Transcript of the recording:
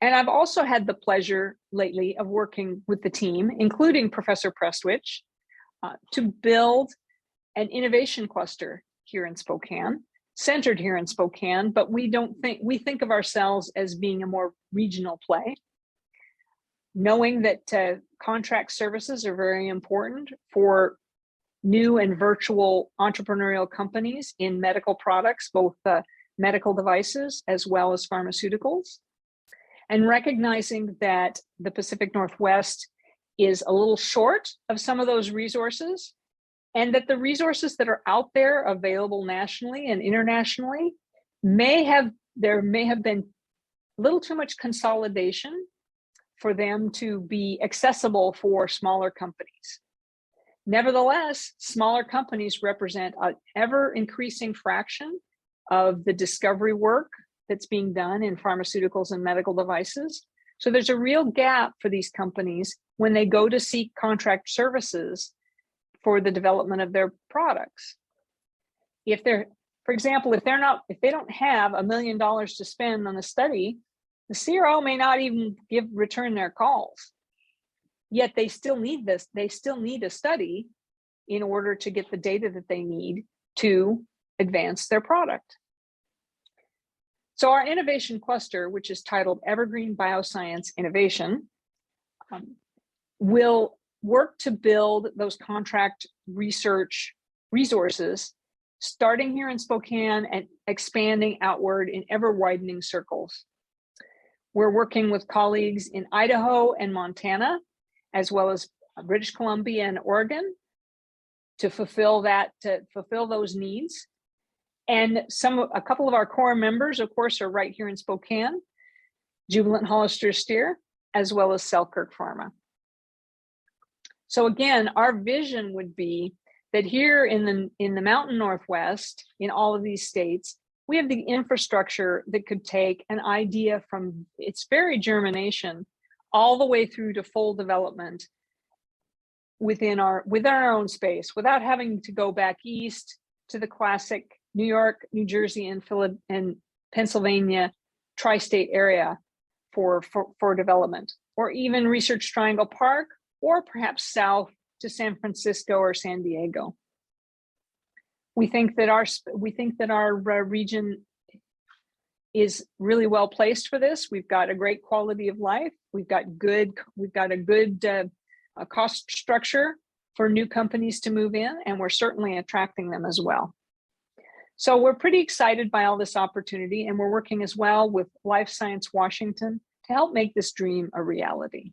And I've also had the pleasure lately of working with the team, including Professor Prestwich, to build an innovation cluster here in Spokane, centered here in Spokane, but we think of ourselves as being a more regional play, knowing that contract services are very important for new and virtual entrepreneurial companies in medical products, both medical devices as well as pharmaceuticals, and recognizing that the Pacific Northwest is a little short of some of those resources, and that the resources that are out there available nationally and internationally there may have been a little too much consolidation for them to be accessible for smaller companies. Nevertheless, smaller companies represent an ever increasing fraction of the discovery work that's being done in pharmaceuticals and medical devices. So there's a real gap for these companies when they go to seek contract services for the development of their products. If they're, for example, if they don't have $1 million to spend on a study, the CRO may not even return their calls. Yet they still need this. They still need a study in order to get the data that they need to advance their product. So our innovation cluster, which is titled Evergreen Bioscience Innovation, will work to build those contract research resources, starting here in Spokane and expanding outward in ever widening circles. We're working with colleagues in Idaho and Montana, as well as British Columbia and Oregon, to fulfill those needs. And a couple of our core members, of course, are right here in Spokane, Jubilant Hollister Steer, as well as Selkirk Pharma. So again, our vision would be that here in the Mountain Northwest, in all of these states, we have the infrastructure that could take an idea from its very germination all the way through to full development within our own space, without having to go back east to the classic New York, New Jersey, and Pennsylvania tri-state area for development, or even Research Triangle Park, or perhaps south to San Francisco or San Diego. We think that our region is really well placed for this. We've got a great quality of life. We've got a good cost structure for new companies to move in, and we're certainly attracting them as well. So we're pretty excited by all this opportunity, and we're working as well with Life Science Washington to help make this dream a reality.